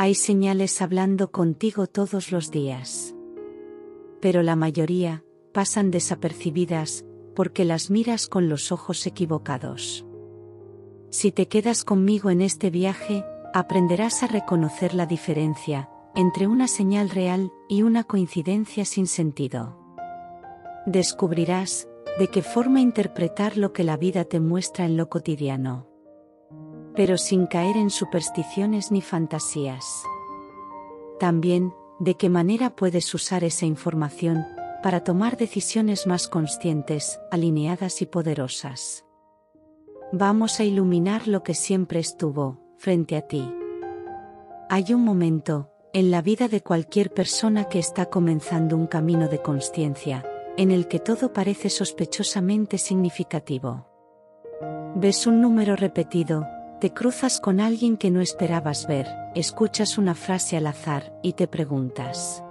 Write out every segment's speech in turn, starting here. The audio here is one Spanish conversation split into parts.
Hay señales hablando contigo todos los días. Pero la mayoría pasan desapercibidas porque las miras con los ojos equivocados. Si te quedas conmigo en este viaje, aprenderás a reconocer la diferencia entre una señal real y una coincidencia sin sentido. Descubrirás de qué forma interpretar lo que la vida te muestra en lo cotidiano, pero sin caer en supersticiones ni fantasías. También, de qué manera puedes usar esa información para tomar decisiones más conscientes, alineadas y poderosas. Vamos a iluminar lo que siempre estuvo frente a ti. Hay un momento en la vida de cualquier persona que está comenzando un camino de consciencia, en el que todo parece sospechosamente significativo. Ves un número repetido, te cruzas con alguien que no esperabas ver, escuchas una frase al azar y te preguntas: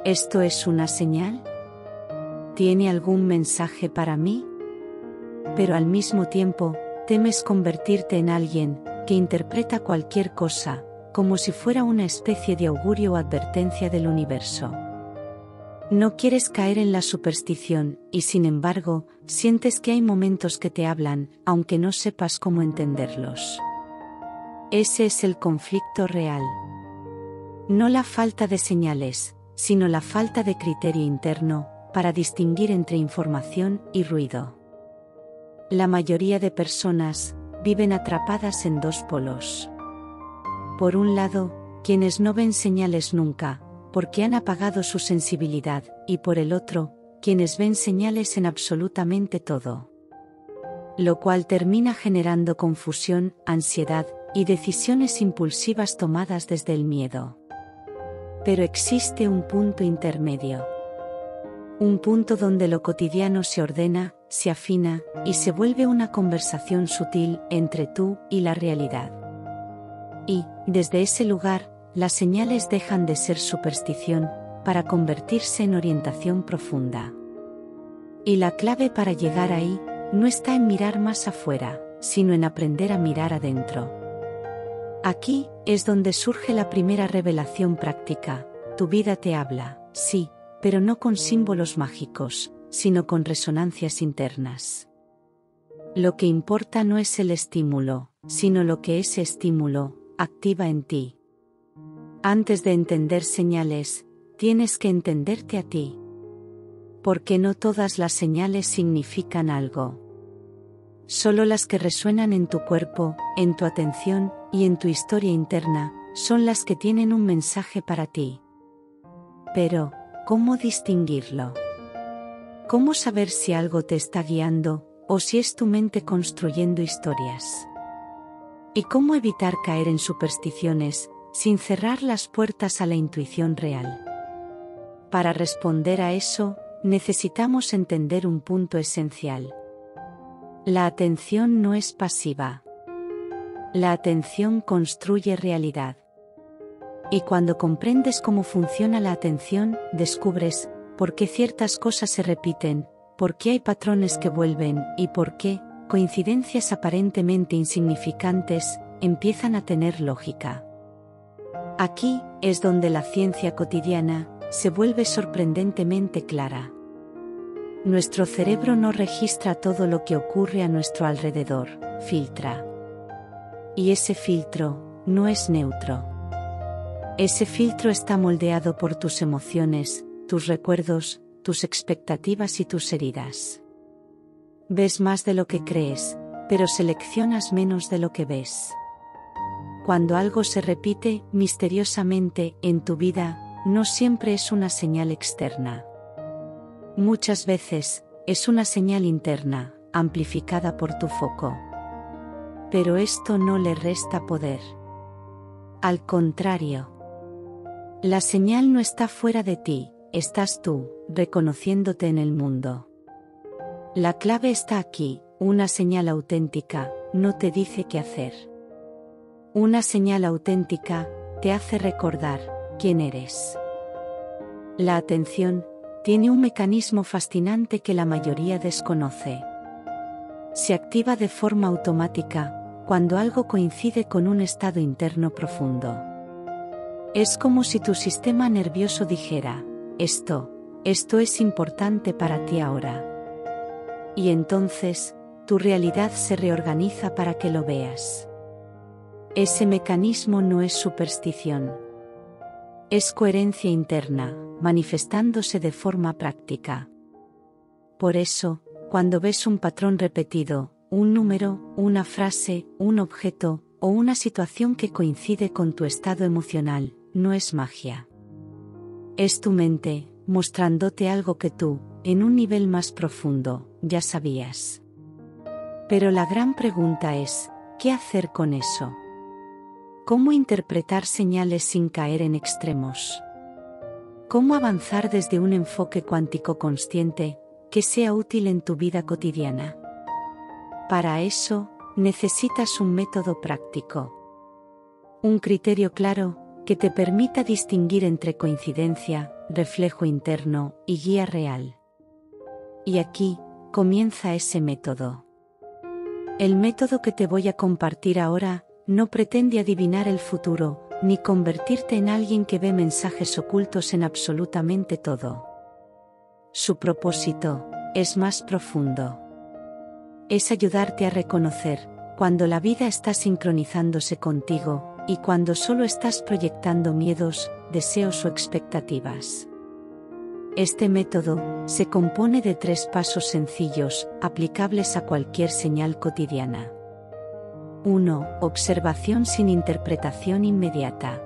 ¿esto es una señal? ¿Tiene algún mensaje para mí? Pero al mismo tiempo, temes convertirte en alguien que interpreta cualquier cosa, como si fuera una especie de augurio o advertencia del universo. No quieres caer en la superstición, y sin embargo, sientes que hay momentos que te hablan, aunque no sepas cómo entenderlos. Ese es el conflicto real. No la falta de señales, sino la falta de criterio interno para distinguir entre información y ruido. La mayoría de personas viven atrapadas en dos polos. Por un lado, quienes no ven señales nunca, porque han apagado su sensibilidad, y por el otro, quienes ven señales en absolutamente todo. Lo cual termina generando confusión, ansiedad, y decisiones impulsivas tomadas desde el miedo. Pero existe un punto intermedio. Un punto donde lo cotidiano se ordena, se afina, y se vuelve una conversación sutil entre tú y la realidad. Y, desde ese lugar, las señales dejan de ser superstición, para convertirse en orientación profunda. Y la clave para llegar ahí, no está en mirar más afuera, sino en aprender a mirar adentro. Aquí, es donde surge la primera revelación práctica: tu vida te habla, sí, pero no con símbolos mágicos, sino con resonancias internas. Lo que importa no es el estímulo, sino lo que ese estímulo activa en ti. Antes de entender señales, tienes que entenderte a ti. Porque no todas las señales significan algo. Solo las que resuenan en tu cuerpo, en tu atención y en tu historia interna, son las que tienen un mensaje para ti. Pero, ¿cómo distinguirlo? ¿Cómo saber si algo te está guiando, o si es tu mente construyendo historias? ¿Y cómo evitar caer en supersticiones, sin cerrar las puertas a la intuición real? Para responder a eso, necesitamos entender un punto esencial. La atención no es pasiva. La atención construye realidad. Y cuando comprendes cómo funciona la atención, descubres por qué ciertas cosas se repiten, por qué hay patrones que vuelven y por qué coincidencias aparentemente insignificantes empiezan a tener lógica. Aquí es donde la ciencia cotidiana se vuelve sorprendentemente clara. Nuestro cerebro no registra todo lo que ocurre a nuestro alrededor, filtra. Y ese filtro no es neutro. Ese filtro está moldeado por tus emociones, tus recuerdos, tus expectativas y tus heridas. Ves más de lo que crees, pero seleccionas menos de lo que ves. Cuando algo se repite misteriosamente en tu vida, no siempre es una señal externa. Muchas veces, es una señal interna, amplificada por tu foco. Pero esto no le resta poder. Al contrario. La señal no está fuera de ti, estás tú, reconociéndote en el mundo. La clave está aquí: una señal auténtica no te dice qué hacer. Una señal auténtica te hace recordar quién eres. La atención tiene un mecanismo fascinante que la mayoría desconoce. Se activa de forma automática cuando algo coincide con un estado interno profundo. Es como si tu sistema nervioso dijera, esto es importante para ti ahora. Y entonces, tu realidad se reorganiza para que lo veas. Ese mecanismo no es superstición. Es coherencia interna, manifestándose de forma práctica. Por eso, cuando ves un patrón repetido, un número, una frase, un objeto, o una situación que coincide con tu estado emocional, no es magia. Es tu mente, mostrándote algo que tú, en un nivel más profundo, ya sabías. Pero la gran pregunta es, ¿qué hacer con eso? ¿Cómo interpretar señales sin caer en extremos? ¿Cómo avanzar desde un enfoque cuántico consciente, que sea útil en tu vida cotidiana? Para eso, necesitas un método práctico. Un criterio claro, que te permita distinguir entre coincidencia, reflejo interno y guía real. Y aquí, comienza ese método. El método que te voy a compartir ahora, no pretende adivinar el futuro, ni convertirte en alguien que ve mensajes ocultos en absolutamente todo. Su propósito es más profundo. Es ayudarte a reconocer cuando la vida está sincronizándose contigo y cuando solo estás proyectando miedos, deseos o expectativas. Este método se compone de 3 pasos sencillos, aplicables a cualquier señal cotidiana. 1. Observación sin interpretación inmediata.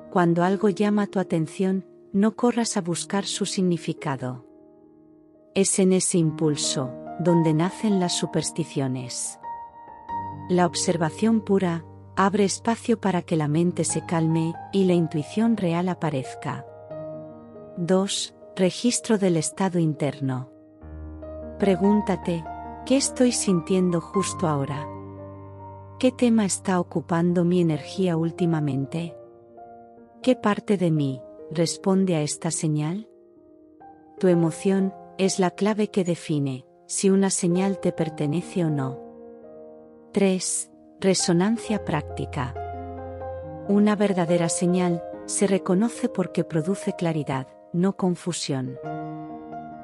Cuando algo llama tu atención, no corras a buscar su significado. Es en ese impulso donde nacen las supersticiones. La observación pura abre espacio para que la mente se calme y la intuición real aparezca. 2. Registro del estado interno. Pregúntate, ¿qué estoy sintiendo justo ahora? ¿Qué tema está ocupando mi energía últimamente? ¿Qué parte de mí responde a esta señal? Tu emoción es la clave que define si una señal te pertenece o no. 3. Resonancia práctica. Una verdadera señal se reconoce porque produce claridad, no confusión.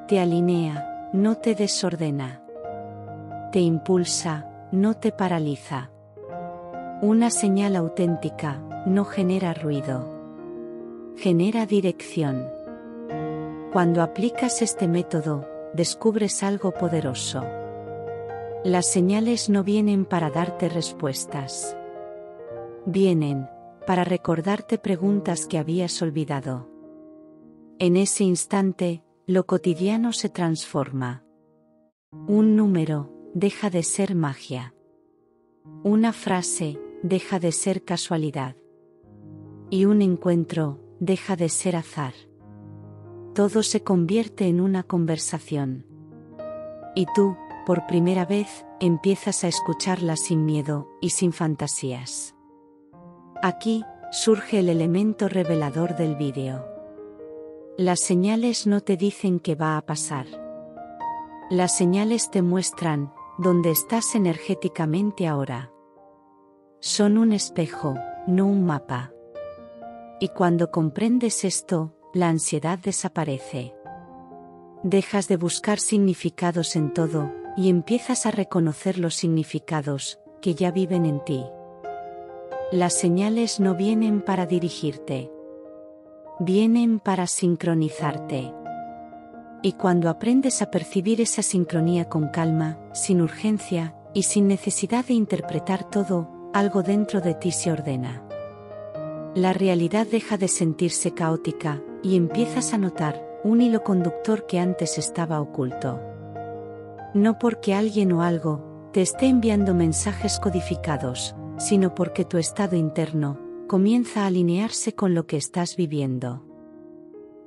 Te alinea, no te desordena. Te impulsa, no te paraliza. Una señal auténtica no genera ruido. Genera dirección. Cuando aplicas este método, descubres algo poderoso. Las señales no vienen para darte respuestas. Vienen para recordarte preguntas que habías olvidado. En ese instante, lo cotidiano se transforma. Un número deja de ser magia. Una frase deja de ser casualidad. Y un encuentro deja de ser azar. Todo se convierte en una conversación. Y tú, por primera vez, empiezas a escucharla sin miedo y sin fantasías. Aquí surge el elemento revelador del vídeo. Las señales no te dicen qué va a pasar. Las señales te muestran dónde estás energéticamente ahora. Son un espejo, no un mapa. Y cuando comprendes esto, la ansiedad desaparece. Dejas de buscar significados en todo, y empiezas a reconocer los significados que ya viven en ti. Las señales no vienen para dirigirte. Vienen para sincronizarte. Y cuando aprendes a percibir esa sincronía con calma, sin urgencia, y sin necesidad de interpretar todo, algo dentro de ti se ordena. La realidad deja de sentirse caótica, y empiezas a notar un hilo conductor que antes estaba oculto. No porque alguien o algo te esté enviando mensajes codificados, sino porque tu estado interno comienza a alinearse con lo que estás viviendo.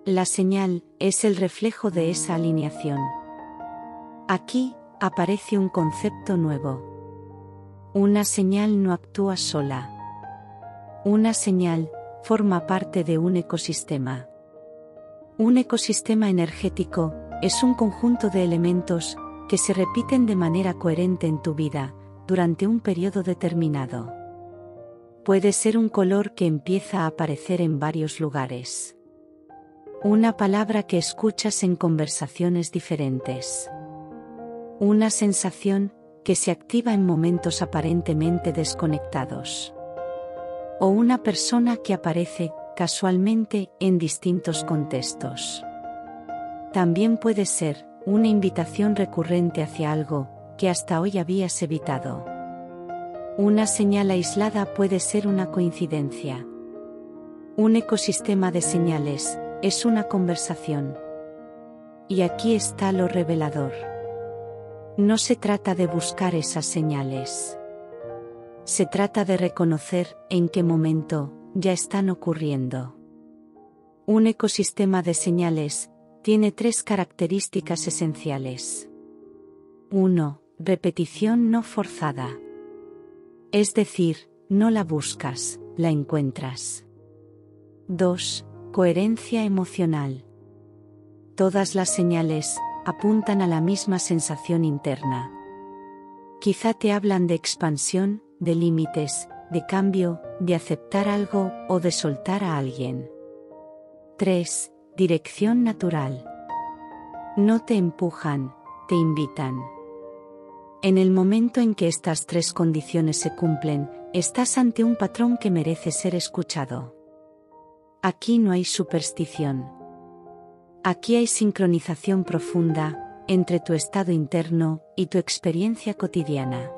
La señal es el reflejo de esa alineación. Aquí aparece un concepto nuevo. Una señal no actúa sola. Una señal forma parte de un ecosistema. Un ecosistema energético es un conjunto de elementos que se repiten de manera coherente en tu vida, durante un periodo determinado. Puede ser un color que empieza a aparecer en varios lugares. Una palabra que escuchas en conversaciones diferentes. Una sensación que se activa en momentos aparentemente desconectados. O una persona que aparece, casualmente, en distintos contextos. También puede ser una invitación recurrente hacia algo que hasta hoy habías evitado. Una señal aislada puede ser una coincidencia. Un ecosistema de señales es una conversación. Y aquí está lo revelador. No se trata de buscar esas señales. Se trata de reconocer en qué momento ya están ocurriendo. Un ecosistema de señales tiene 3 características esenciales. 1. Repetición no forzada. Es decir, no la buscas, la encuentras. 2. Coherencia emocional. Todas las señales apuntan a la misma sensación interna. Quizá te hablan de expansión, de límites, de cambio, de aceptar algo o de soltar a alguien. 3. Dirección natural. No te empujan, te invitan. En el momento en que estas 3 condiciones se cumplen, estás ante un patrón que merece ser escuchado. Aquí no hay superstición. Aquí hay sincronización profunda entre tu estado interno y tu experiencia cotidiana.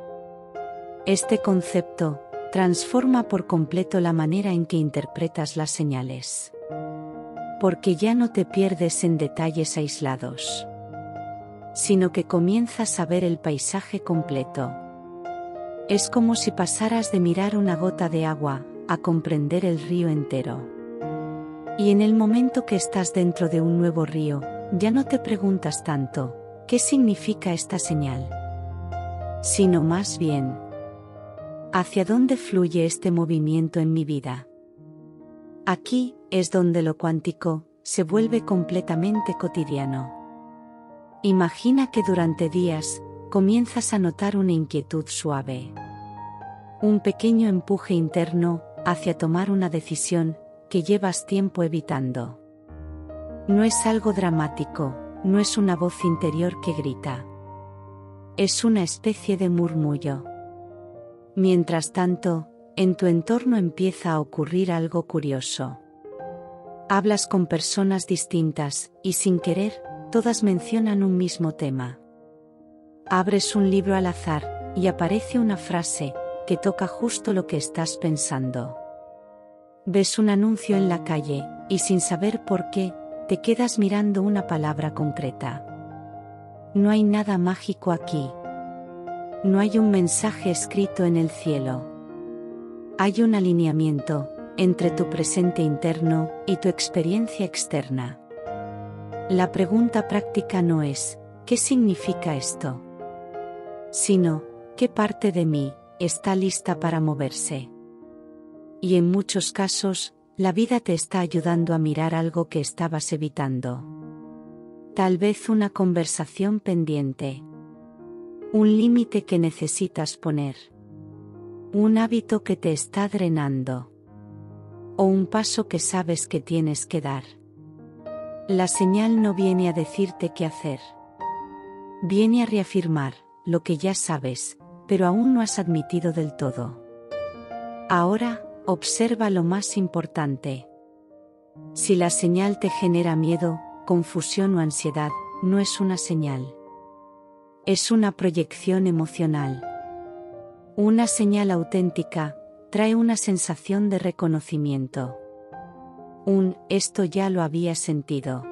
Este concepto transforma por completo la manera en que interpretas las señales. Porque ya no te pierdes en detalles aislados, sino que comienzas a ver el paisaje completo. Es como si pasaras de mirar una gota de agua a comprender el río entero. Y en el momento que estás dentro de un nuevo río, ya no te preguntas tanto, ¿qué significa esta señal? Sino más bien, ¿hacia dónde fluye este movimiento en mi vida? Aquí es donde lo cuántico se vuelve completamente cotidiano. Imagina que durante días comienzas a notar una inquietud suave. Un pequeño empuje interno hacia tomar una decisión que llevas tiempo evitando. No es algo dramático, no es una voz interior que grita. Es una especie de murmullo. Mientras tanto, en tu entorno empieza a ocurrir algo curioso. Hablas con personas distintas, y sin querer, todas mencionan un mismo tema. Abres un libro al azar, y aparece una frase que toca justo lo que estás pensando. Ves un anuncio en la calle, y sin saber por qué, te quedas mirando una palabra concreta. No hay nada mágico aquí. No hay un mensaje escrito en el cielo. Hay un alineamiento entre tu presente interno y tu experiencia externa. La pregunta práctica no es, ¿qué significa esto?, sino, ¿qué parte de mí está lista para moverse? Y en muchos casos, la vida te está ayudando a mirar algo que estabas evitando. Tal vez una conversación pendiente. Un límite que necesitas poner. Un hábito que te está drenando. O un paso que sabes que tienes que dar. La señal no viene a decirte qué hacer. Viene a reafirmar lo que ya sabes, pero aún no has admitido del todo. Ahora, observa lo más importante. Si la señal te genera miedo, confusión o ansiedad, no es una señal. Es una proyección emocional. Una señal auténtica trae una sensación de reconocimiento. Esto ya lo había sentido.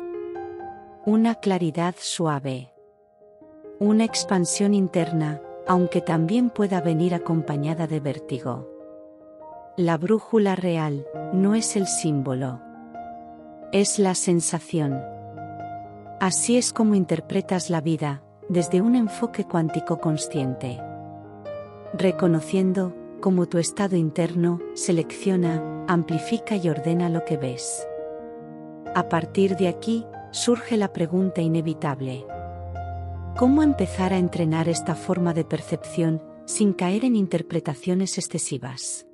Una claridad suave. Una expansión interna, aunque también pueda venir acompañada de vértigo. La brújula real no es el símbolo. Es la sensación. Así es como interpretas la vida, desde un enfoque cuántico consciente. Reconociendo cómo tu estado interno selecciona, amplifica y ordena lo que ves. A partir de aquí, surge la pregunta inevitable. ¿Cómo empezar a entrenar esta forma de percepción sin caer en interpretaciones excesivas?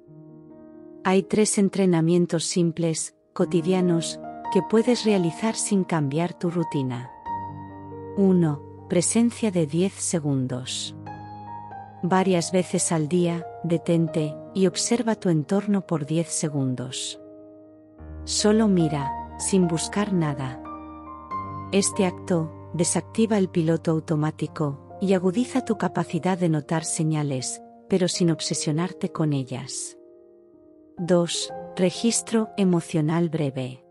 Hay 3 entrenamientos simples, cotidianos, que puedes realizar sin cambiar tu rutina. 1. Presencia de 10 segundos. Varias veces al día, detente y observa tu entorno por 10 segundos. Solo mira, sin buscar nada. Este acto desactiva el piloto automático y agudiza tu capacidad de notar señales, pero sin obsesionarte con ellas. 2. Registro emocional breve.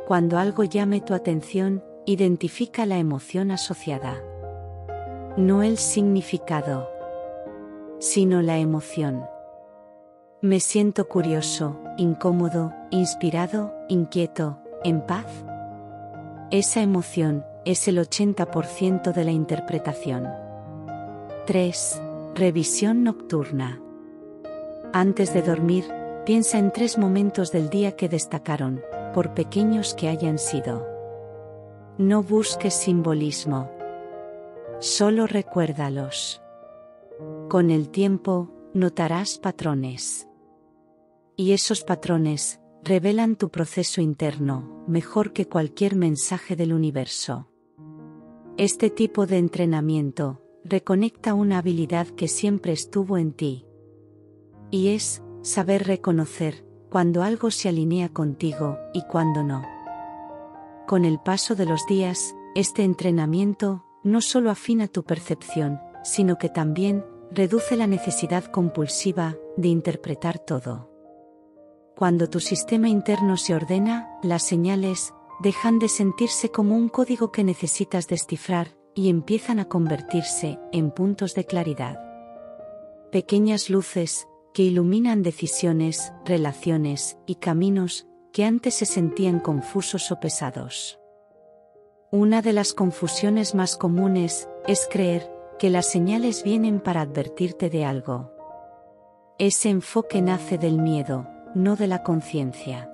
Cuando algo llame tu atención, identifica la emoción asociada. No el significado, sino la emoción. Me siento curioso, incómodo, inspirado, inquieto, en paz. Esa emoción es el 80% de la interpretación. 3. Revisión nocturna. Antes de dormir, piensa en 3 momentos del día que destacaron, por pequeños que hayan sido. No busques simbolismo. Solo recuérdalos. Con el tiempo, notarás patrones. Y esos patrones revelan tu proceso interno, mejor que cualquier mensaje del universo. Este tipo de entrenamiento reconecta una habilidad que siempre estuvo en ti. Y es saber reconocer cuando algo se alinea contigo y cuando no. Con el paso de los días, este entrenamiento no solo afina tu percepción, sino que también reduce la necesidad compulsiva de interpretar todo. Cuando tu sistema interno se ordena, las señales dejan de sentirse como un código que necesitas descifrar y empiezan a convertirse en puntos de claridad. Pequeñas luces que iluminan decisiones, relaciones y caminos que antes se sentían confusos o pesados. Una de las confusiones más comunes es creer que las señales vienen para advertirte de algo. Ese enfoque nace del miedo, no de la conciencia.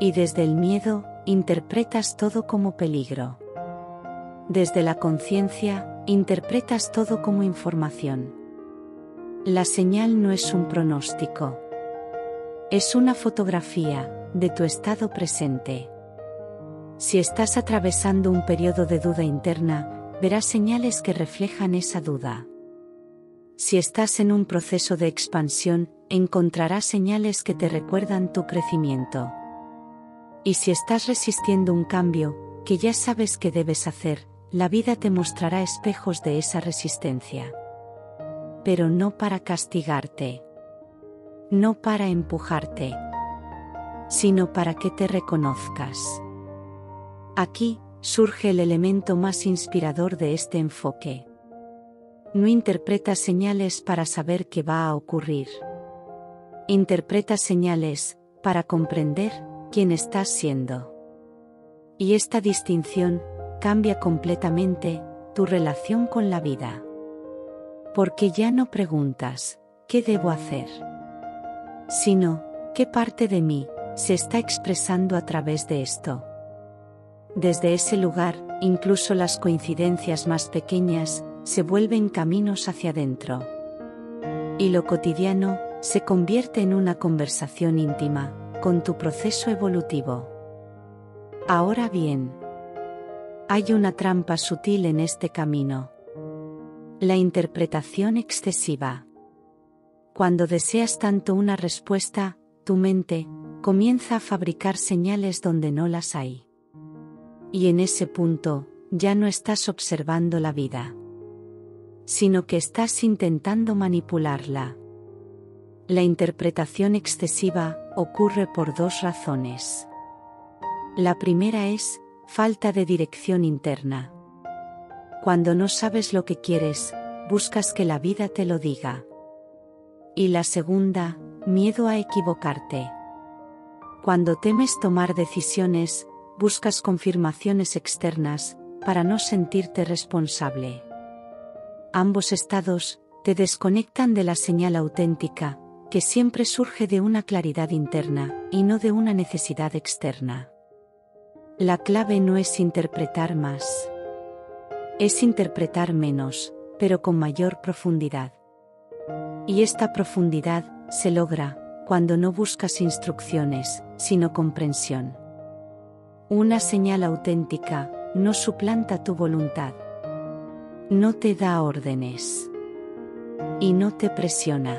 Y desde el miedo, interpretas todo como peligro. Desde la conciencia, interpretas todo como información. La señal no es un pronóstico. Es una fotografía de tu estado presente. Si estás atravesando un periodo de duda interna, verás señales que reflejan esa duda. Si estás en un proceso de expansión, encontrarás señales que te recuerdan tu crecimiento. Y si estás resistiendo un cambio que ya sabes que debes hacer, la vida te mostrará espejos de esa resistencia. Pero no para castigarte. No para empujarte. Sino para que te reconozcas. Aquí surge el elemento más inspirador de este enfoque. No interpretas señales para saber qué va a ocurrir. Interpretas señales para comprender quién estás siendo. Y esta distinción cambia completamente tu relación con la vida. Porque ya no preguntas, ¿qué debo hacer? Sino, ¿qué parte de mí se está expresando a través de esto? Desde ese lugar, incluso las coincidencias más pequeñas se vuelven caminos hacia adentro. Y lo cotidiano se convierte en una conversación íntima con tu proceso evolutivo. Ahora bien, hay una trampa sutil en este camino. La interpretación excesiva. Cuando deseas tanto una respuesta, tu mente comienza a fabricar señales donde no las hay. Y en ese punto, ya no estás observando la vida, sino que estás intentando manipularla. La interpretación excesiva ocurre por 2 razones. La primera es falta de dirección interna. Cuando no sabes lo que quieres, buscas que la vida te lo diga. Y la segunda, miedo a equivocarte. Cuando temes tomar decisiones, buscas confirmaciones externas para no sentirte responsable. Ambos estados te desconectan de la señal auténtica, que siempre surge de una claridad interna y no de una necesidad externa. La clave no es interpretar más. Es interpretar menos, pero con mayor profundidad. Y esta profundidad se logra cuando no buscas instrucciones, sino comprensión. Una señal auténtica no suplanta tu voluntad. No te da órdenes. Y no te presiona.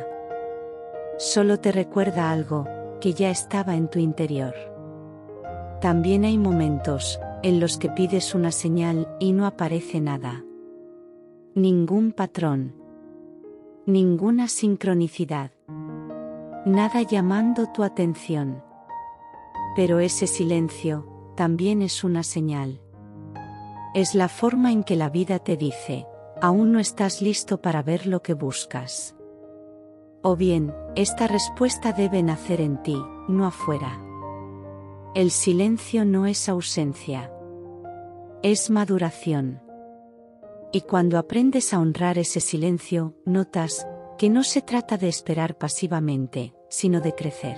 Solo te recuerda algo que ya estaba en tu interior. También hay momentos en los que pides una señal y no aparece nada. Ningún patrón. Ninguna sincronicidad. Nada llamando tu atención. Pero ese silencio también es una señal. Es la forma en que la vida te dice, aún no estás listo para ver lo que buscas. O bien, esta respuesta debe nacer en ti, no afuera. El silencio no es ausencia. Es maduración. Y cuando aprendes a honrar ese silencio, notas que no se trata de esperar pasivamente, sino de crecer.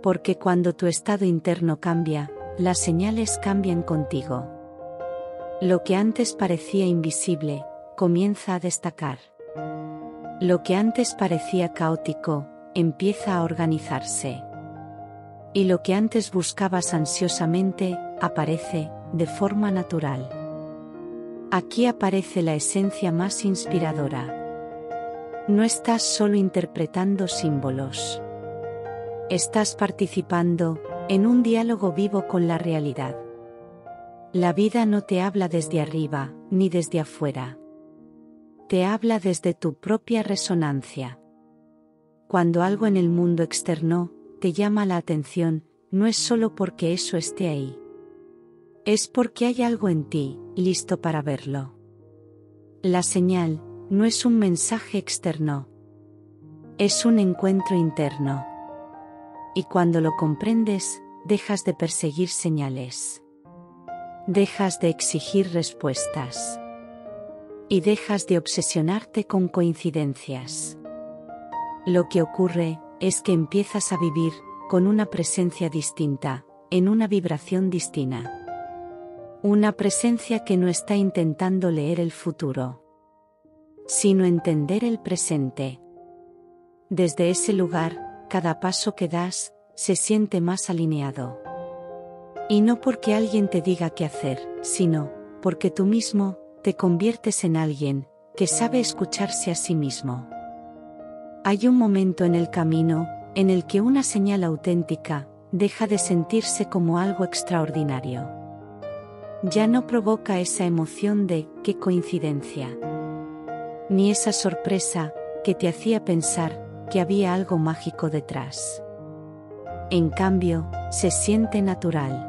Porque cuando tu estado interno cambia, las señales cambian contigo. Lo que antes parecía invisible, comienza a destacar. Lo que antes parecía caótico, empieza a organizarse. Y lo que antes buscabas ansiosamente, aparece, de forma natural. Aquí aparece la esencia más inspiradora. No estás solo interpretando símbolos. Estás participando en un diálogo vivo con la realidad. La vida no te habla desde arriba, ni desde afuera. Te habla desde tu propia resonancia. Cuando algo en el mundo externo te llama la atención, no es solo porque eso esté ahí. Es porque hay algo en ti, listo para verlo. La señal no es un mensaje externo. Es un encuentro interno. Y cuando lo comprendes, dejas de perseguir señales. Dejas de exigir respuestas. Y dejas de obsesionarte con coincidencias. Lo que ocurre es que empiezas a vivir con una presencia distinta, en una vibración distinta. Una presencia que no está intentando leer el futuro, sino entender el presente. Desde ese lugar, cada paso que das, se siente más alineado. Y no porque alguien te diga qué hacer, sino porque tú mismo te conviertes en alguien que sabe escucharse a sí mismo. Hay un momento en el camino en el que una señal auténtica deja de sentirse como algo extraordinario. Ya no provoca esa emoción de «qué coincidencia», ni esa sorpresa que te hacía pensar que había algo mágico detrás. En cambio, se siente natural,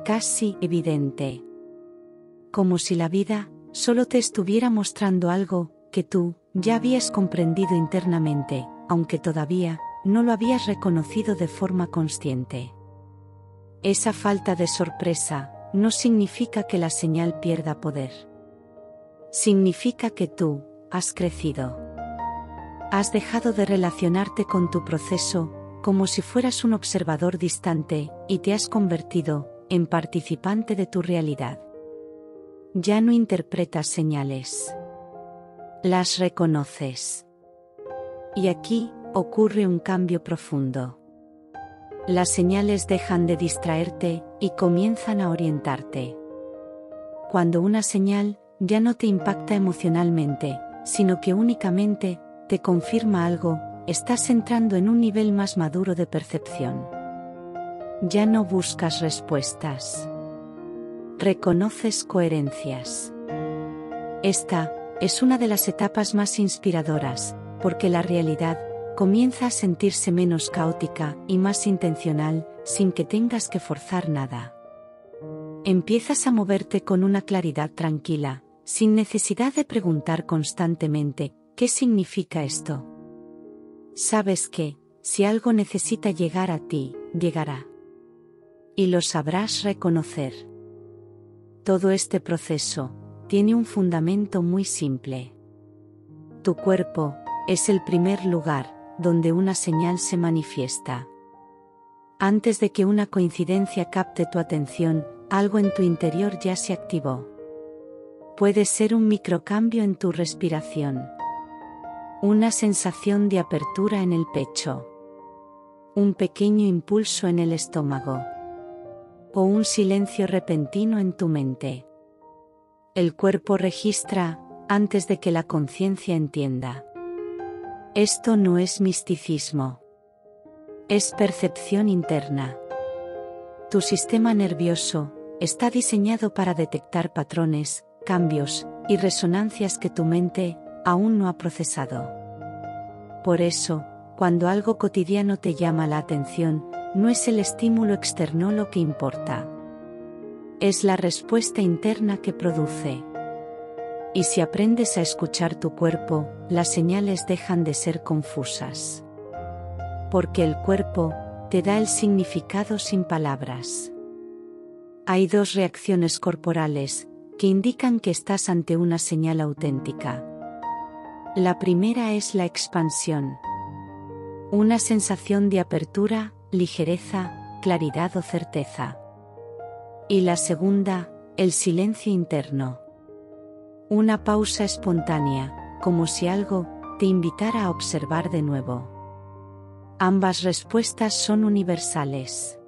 casi evidente, como si la vida solo te estuviera mostrando algo que tú ya habías comprendido internamente, aunque todavía no lo habías reconocido de forma consciente. Esa falta de sorpresa no significa que la señal pierda poder. Significa que tú has crecido. Has dejado de relacionarte con tu proceso como si fueras un observador distante y te has convertido en participante de tu realidad. Ya no interpretas señales. Las reconoces. Y aquí ocurre un cambio profundo. Las señales dejan de distraerte y comienzan a orientarte. Cuando una señal ya no te impacta emocionalmente, sino que únicamente te confirma algo, estás entrando en un nivel más maduro de percepción. Ya no buscas respuestas. Reconoces coherencias. Esta es una de las etapas más inspiradoras, porque la realidad comienza a sentirse menos caótica y más intencional, sin que tengas que forzar nada. Empiezas a moverte con una claridad tranquila, sin necesidad de preguntar constantemente, ¿qué significa esto? Sabes que, si algo necesita llegar a ti, llegará. Y lo sabrás reconocer. Todo este proceso tiene un fundamento muy simple. Tu cuerpo es el primer lugar donde una señal se manifiesta. Antes de que una coincidencia capte tu atención, algo en tu interior ya se activó. Puede ser un microcambio en tu respiración. Una sensación de apertura en el pecho. un pequeño impulso en el estómago, o un silencio repentino en tu mente. El cuerpo registra antes de que la conciencia entienda. Esto no es misticismo. Es percepción interna. Tu sistema nervioso está diseñado para detectar patrones, cambios y resonancias que tu mente aún no ha procesado. Por eso, cuando algo cotidiano te llama la atención, no es el estímulo externo lo que importa. Es la respuesta interna que produce. Y si aprendes a escuchar tu cuerpo, las señales dejan de ser confusas. Porque el cuerpo te da el significado sin palabras. Hay dos reacciones corporales que indican que estás ante una señal auténtica. La primera es la expansión. Una sensación de apertura, ligereza, claridad o certeza. Y la segunda, el silencio interno. Una pausa espontánea, como si algo te invitara a observar de nuevo. Ambas respuestas son universales.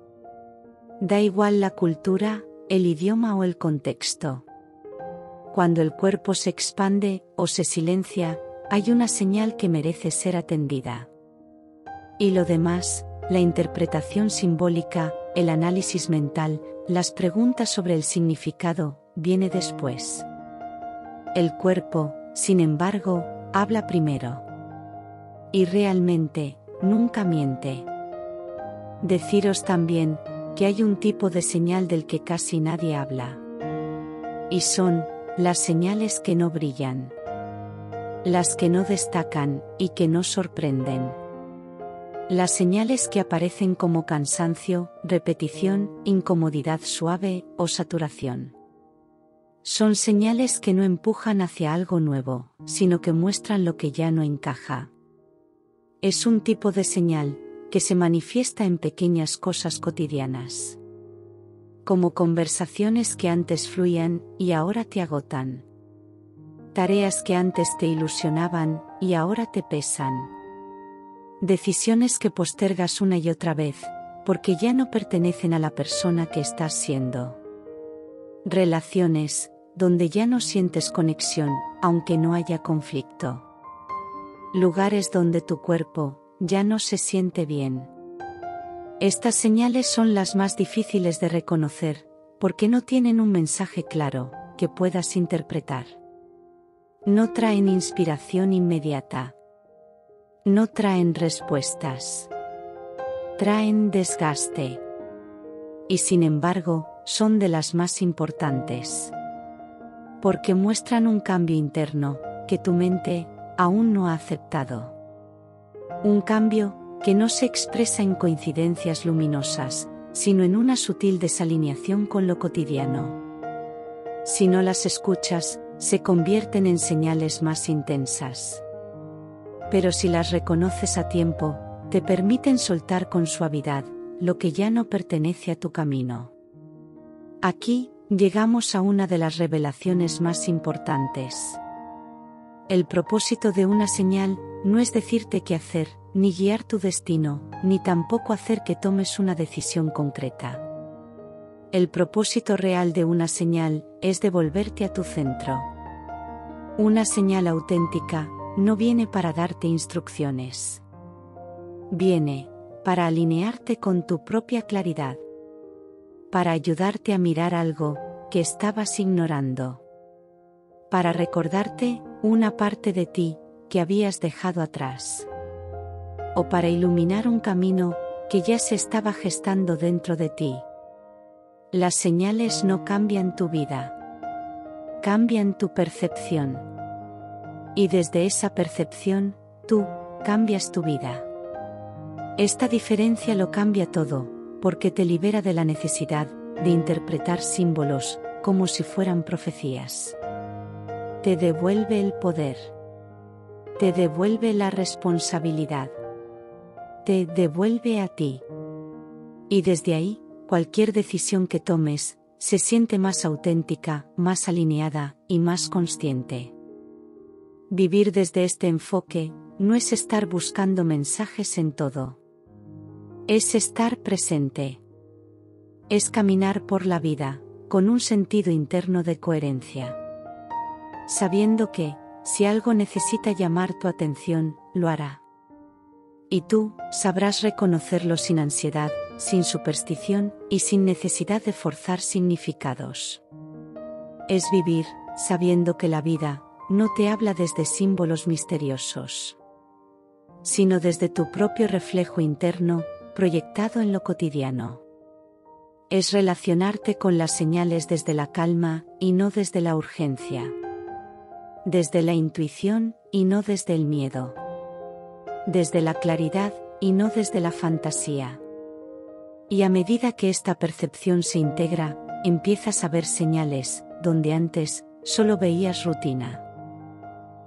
Da igual la cultura, el idioma o el contexto. Cuando el cuerpo se expande o se silencia, hay una señal que merece ser atendida. Y lo demás, la interpretación simbólica, el análisis mental, las preguntas sobre el significado, viene después. El cuerpo, sin embargo, habla primero. Y realmente, nunca miente. Deciros también que hay un tipo de señal del que casi nadie habla. Y son las señales que no brillan. Las que no destacan y que no sorprenden. Las señales que aparecen como cansancio, repetición, incomodidad suave o saturación. Son señales que no empujan hacia algo nuevo, sino que muestran lo que ya no encaja. Es un tipo de señal que se manifiesta en pequeñas cosas cotidianas. Como conversaciones que antes fluían y ahora te agotan. Tareas que antes te ilusionaban y ahora te pesan. Decisiones que postergas una y otra vez, porque ya no pertenecen a la persona que estás siendo. Relaciones, donde ya no sientes conexión, aunque no haya conflicto. Lugares donde tu cuerpo ya no se siente bien. Estas señales son las más difíciles de reconocer, porque no tienen un mensaje claro que puedas interpretar. No traen inspiración inmediata. No traen respuestas. Traen desgaste. Y sin embargo, son de las más importantes. Porque muestran un cambio interno que tu mente aún no ha aceptado. Un cambio que no se expresa en coincidencias luminosas, sino en una sutil desalineación con lo cotidiano. Si no las escuchas, se convierten en señales más intensas. Pero si las reconoces a tiempo, te permiten soltar con suavidad lo que ya no pertenece a tu camino. Aquí llegamos a una de las revelaciones más importantes. El propósito de una señal no es decirte qué hacer, ni guiar tu destino, ni tampoco hacer que tomes una decisión concreta. El propósito real de una señal es devolverte a tu centro. Una señal auténtica no viene para darte instrucciones. Viene para alinearte con tu propia claridad. Para ayudarte a mirar algo que estabas ignorando. Para recordarte una parte de ti que habías dejado atrás. O para iluminar un camino que ya se estaba gestando dentro de ti. Las señales no cambian tu vida. Cambian tu percepción. Y desde esa percepción, tú cambias tu vida. Esta diferencia lo cambia todo, porque te libera de la necesidad de interpretar símbolos como si fueran profecías. Te devuelve el poder. Te devuelve la responsabilidad. Te devuelve a ti. Y desde ahí, cualquier decisión que tomes, se siente más auténtica, más alineada y más consciente. Vivir desde este enfoque no es estar buscando mensajes en todo. Es estar presente. Es caminar por la vida, con un sentido interno de coherencia. Sabiendo que, si algo necesita llamar tu atención, lo hará. Y tú, sabrás reconocerlo sin ansiedad, sin superstición, y sin necesidad de forzar significados. Es vivir, sabiendo que la vida, no te habla desde símbolos misteriosos, sino desde tu propio reflejo interno, proyectado en lo cotidiano. Es relacionarte con las señales desde la calma, y no desde la urgencia. Desde la intuición, y no desde el miedo. Desde la claridad, y no desde la fantasía. Y a medida que esta percepción se integra, empiezas a ver señales, donde antes, solo veías rutina.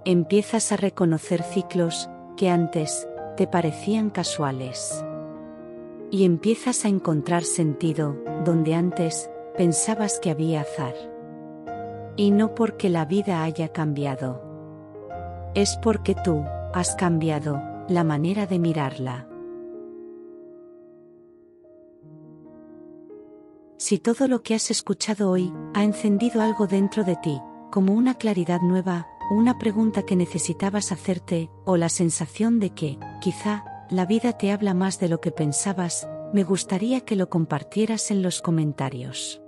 Empiezas a reconocer ciclos, que antes, te parecían casuales. Y empiezas a encontrar sentido, donde antes, pensabas que había azar. Y no porque la vida haya cambiado. Es porque tú, has cambiado, la manera de mirarla. Si todo lo que has escuchado hoy, ha encendido algo dentro de ti, como una claridad nueva, una pregunta que necesitabas hacerte, o la sensación de que, quizá, la vida te habla más de lo que pensabas, me gustaría que lo compartieras en los comentarios.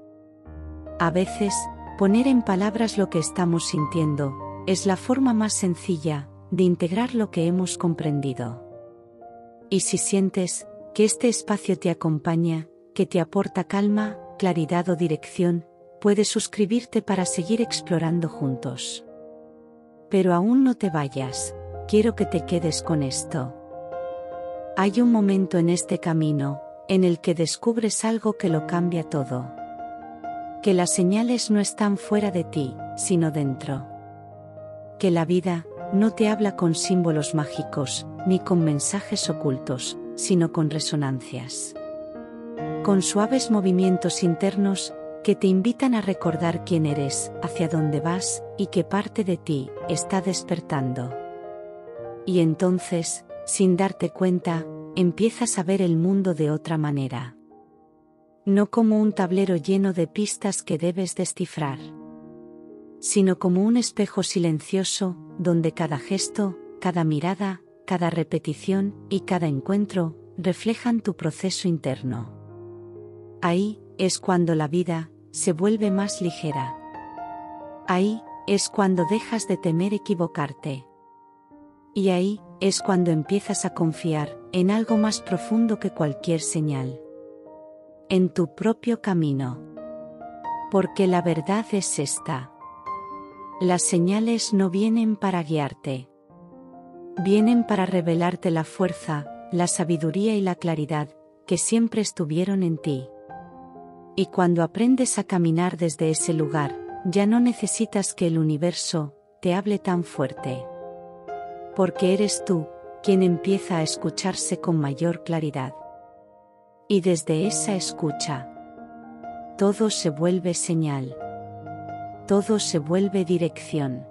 A veces, poner en palabras lo que estamos sintiendo, es la forma más sencilla, de integrar lo que hemos comprendido. Y si sientes, que este espacio te acompaña, que te aporta calma, claridad o dirección, puedes suscribirte para seguir explorando juntos. Pero aún no te vayas, quiero que te quedes con esto. Hay un momento en este camino, en el que descubres algo que lo cambia todo. Que las señales no están fuera de ti, sino dentro. Que la vida, no te habla con símbolos mágicos, ni con mensajes ocultos, sino con resonancias. Con suaves movimientos internos, que te invitan a recordar quién eres, hacia dónde vas, y qué parte de ti, está despertando. Y entonces, sin darte cuenta, empiezas a ver el mundo de otra manera. No como un tablero lleno de pistas que debes descifrar, sino como un espejo silencioso, donde cada gesto, cada mirada, cada repetición, y cada encuentro, reflejan tu proceso interno. Ahí, es cuando la vida, se vuelve más ligera. Ahí, es cuando dejas de temer equivocarte. Y ahí, es cuando empiezas a confiar, en algo más profundo que cualquier señal. En tu propio camino. Porque la verdad es esta. Las señales no vienen para guiarte. Vienen para revelarte la fuerza, la sabiduría y la claridad, que siempre estuvieron en ti. Y cuando aprendes a caminar desde ese lugar, ya no necesitas que el universo, te hable tan fuerte. Porque eres tú, quien empieza a escucharse con mayor claridad. Y desde esa escucha, todo se vuelve señal. Todo se vuelve dirección.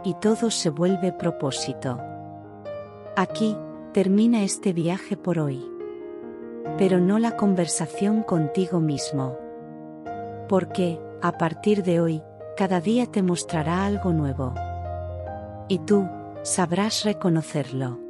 Y todo se vuelve propósito. Aquí, termina este viaje por hoy. Pero no la conversación contigo mismo. Porque, a partir de hoy, cada día te mostrará algo nuevo. Y tú, sabrás reconocerlo.